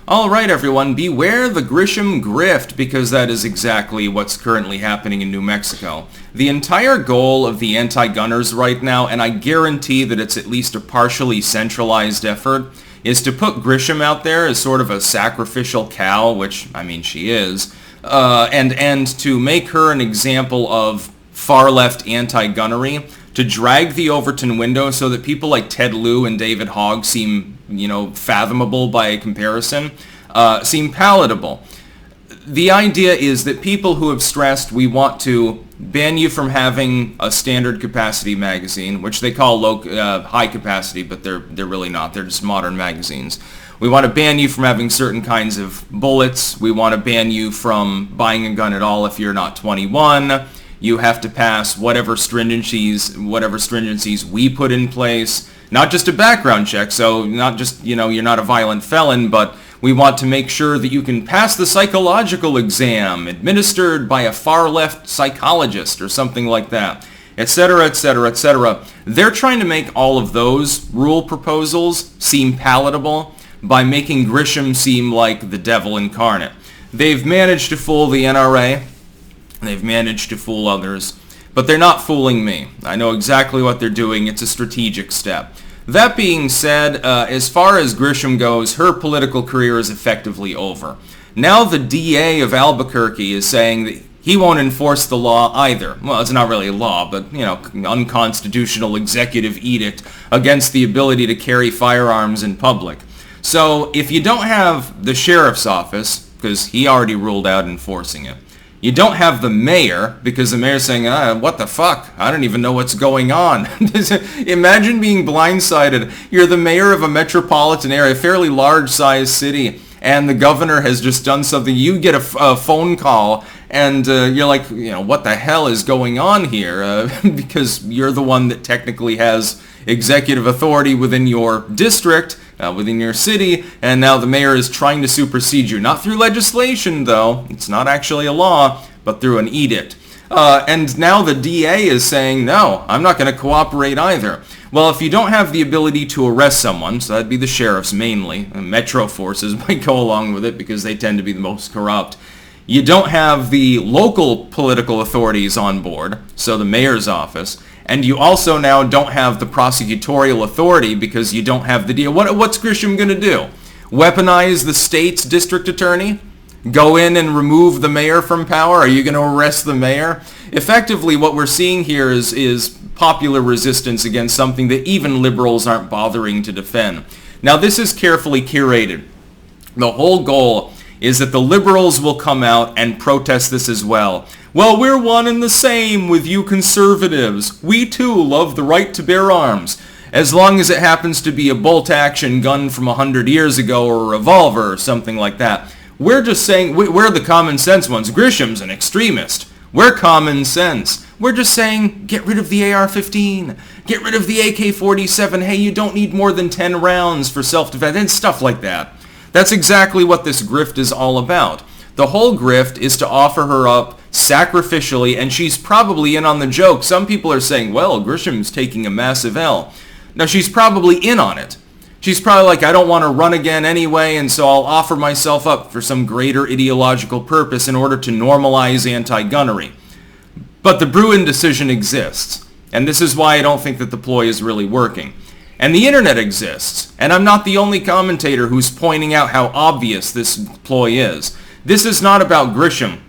All right, everyone, beware the Grisham Grift, because that is exactly what's currently happening in New Mexico. The entire goal of the anti-gunners right now, and I guarantee that it's at least a partially centralized effort, is to put Grisham out there as sort of a sacrificial cow, which, I mean, she is, and to make her an example of far-left anti-gunnery, to drag the Overton window so that people like Ted Lieu and David Hogg seem, fathomable by comparison, seem palatable. The idea is that people who have stressed we want to ban you from having a standard capacity magazine, which they call high capacity, but they're really not. They're just modern magazines. We want to ban you from having certain kinds of bullets. We want to ban you from buying a gun at all if you're not 21. You have to pass whatever stringencies we put in place. Not just a background check, so not just, you're not a violent felon, but we want to make sure that you can pass the psychological exam administered by a far-left psychologist or something like that, etc., etc., etc. They're trying to make all of those rule proposals seem palatable by making Grisham seem like the devil incarnate. They've managed to fool the NRA. They've managed to fool others, but they're not fooling me. I know exactly what they're doing. It's a strategic step. That being said, as far as Grisham goes, her political career is effectively over. Now the DA of Albuquerque is saying that he won't enforce the law either. Well, it's not really a law, but, unconstitutional executive edict against the ability to carry firearms in public. So if you don't have the sheriff's office, because he already ruled out enforcing it, you don't have the mayor, because the mayor's saying, what the fuck? I don't even know what's going on. Imagine being blindsided. You're the mayor of a metropolitan area, a fairly large-sized city, and the governor has just done something. You get a phone call, and you're like, what the hell is going on here? Because you're the one that technically has executive authority within your district, within your city, and now the mayor is trying to supersede you. Not through legislation, though. It's not actually a law, but through an edict. And now the DA is saying, no, I'm not going to cooperate either. Well, if you don't have the ability to arrest someone, so that'd be the sheriffs mainly, and Metro forces might go along with it because they tend to be the most corrupt. You don't have the local political authorities on board, so the mayor's office, and you also now don't have the prosecutorial authority because you don't have the deal. What's Grisham going to do? Weaponize the state's district attorney? Go in and remove the mayor from power? Are you going to arrest the mayor? Effectively, what we're seeing here is popular resistance against something that even liberals aren't bothering to defend. Now, this is carefully curated. The whole goal is that the liberals will come out and protest this as well. Well, we're one and the same with you conservatives. We too love the right to bear arms, as long as it happens to be a bolt-action gun from 100 years ago or a revolver or something like that. We're just saying, we're the common sense ones. Grisham's an extremist. We're common sense. We're just saying, get rid of the AR-15. Get rid of the AK-47. Hey, you don't need more than 10 rounds for self-defense and stuff like that. That's exactly what this grift is all about. The whole grift is to offer her up sacrificially, and she's probably in on the joke. Some people are saying, well, Grisham's taking a massive L. Now, she's probably in on it. She's probably like, I don't want to run again anyway, and so I'll offer myself up for some greater ideological purpose in order to normalize anti-gunnery. But the Bruin decision exists, and this is why I don't think that the ploy is really working. And the internet exists, and I'm not the only commentator who's pointing out how obvious this ploy is. This is not about Grisham.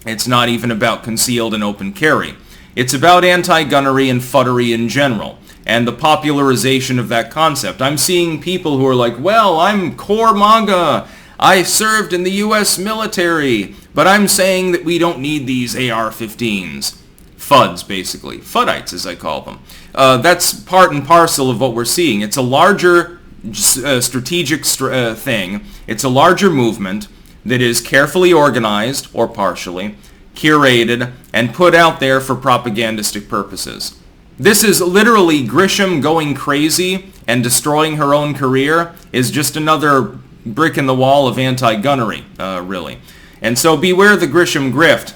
It's not even about concealed and open carry. It's about anti-gunnery and futtery in general, and the popularization of that concept. I'm seeing people who are like, well, I'm core MAGA. I served in the U.S. military, but I'm saying that we don't need these AR-15s. FUDs, basically. Fuddites, as I call them. That's part and parcel of what we're seeing. It's a larger strategic thing. It's a larger movement that is carefully organized, or partially, curated, and put out there for propagandistic purposes. This is literally Grisham going crazy and destroying her own career is just another brick in the wall of anti-gunnery, really. And so beware the Grisham Grift.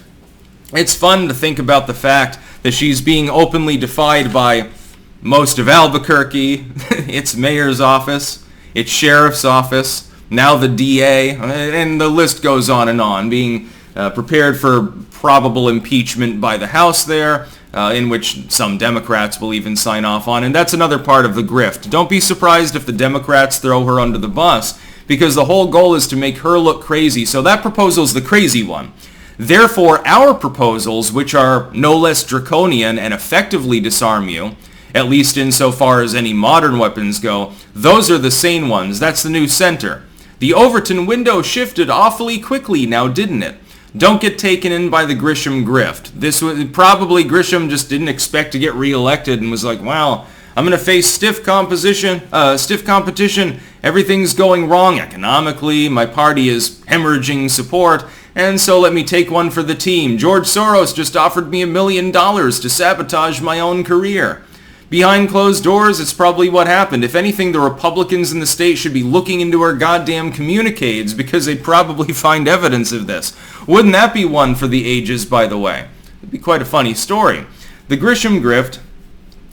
It's fun to think about the fact that she's being openly defied by most of Albuquerque, its mayor's office, its sheriff's office, Now the DA, and the list goes on, being prepared for probable impeachment by the House there, in which some Democrats will even sign off on. And that's another part of the grift. Don't be surprised if the Democrats throw her under the bus, because the whole goal is to make her look crazy. So that proposal's the crazy one. Therefore, our proposals, which are no less draconian and effectively disarm you, at least insofar as any modern weapons go, those are the sane ones. That's the new center. The Overton window shifted awfully quickly now, didn't it? Don't get taken in by the Grisham Grift. This was probably Grisham just didn't expect to get reelected and was like, wow, I'm going to face stiff competition. Everything's going wrong economically. My party is hemorrhaging support. And so let me take one for the team. George Soros just offered me $1 million to sabotage my own career. Behind closed doors, it's probably what happened. If anything, the Republicans in the state should be looking into our goddamn communicades, because they'd probably find evidence of this. Wouldn't that be one for the ages, by the way? It'd be quite a funny story. The Grisham Grift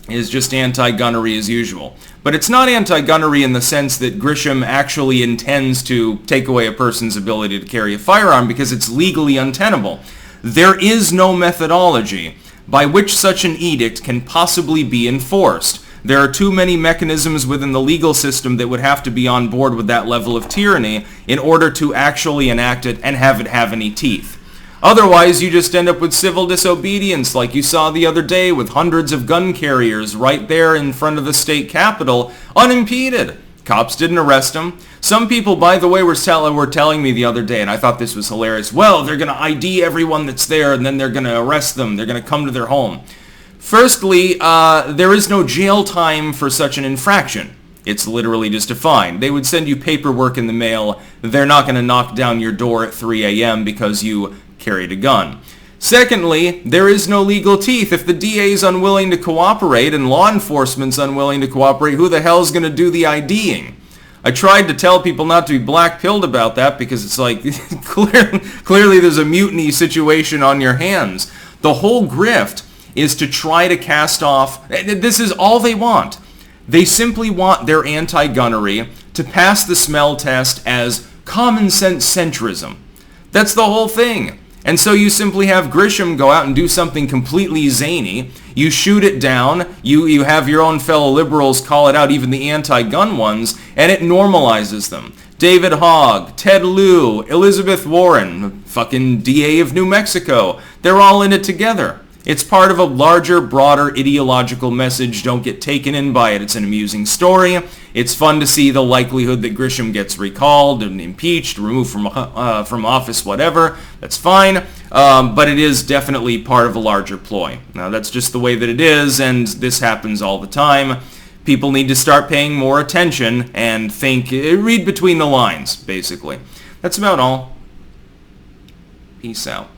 is just anti-gunnery as usual. But it's not anti-gunnery in the sense that Grisham actually intends to take away a person's ability to carry a firearm, because it's legally untenable. There is no methodology by which such an edict can possibly be enforced. There are too many mechanisms within the legal system that would have to be on board with that level of tyranny in order to actually enact it and have it have any teeth. Otherwise, you just end up with civil disobedience like you saw the other day with hundreds of gun carriers right there in front of the state capitol, unimpeded. Cops didn't arrest them. Some people, by the way, were telling me the other day, and I thought this was hilarious, well, they're going to ID everyone that's there, and then they're going to arrest them. They're going to come to their home. Firstly, there is no jail time for such an infraction. It's literally just a fine. They would send you paperwork in the mail. They're not going to knock down your door at 3 a.m. because you carried a gun. Secondly, there is no legal teeth. If the DA is unwilling to cooperate and law enforcement's unwilling to cooperate, who the hell is going to do the IDing? I tried to tell people not to be black-pilled about that, because it's like, clearly there's a mutiny situation on your hands. The whole grift is to try to cast off, this is all they want. They simply want their anti-gunnery to pass the smell test as common sense centrism. That's the whole thing. And so you simply have Grisham go out and do something completely zany. You shoot it down. You have your own fellow liberals call it out, even the anti-gun ones, and it normalizes them. David Hogg, Ted Lieu, Elizabeth Warren, fucking DA of New Mexico. They're all in it together. It's part of a larger, broader ideological message. Don't get taken in by it. It's an amusing story. It's fun to see the likelihood that Grisham gets recalled and impeached, removed from office, whatever. That's fine. But it is definitely part of a larger ploy. Now, that's just the way that it is, and this happens all the time. People need to start paying more attention and read between the lines, basically. That's about all. Peace out.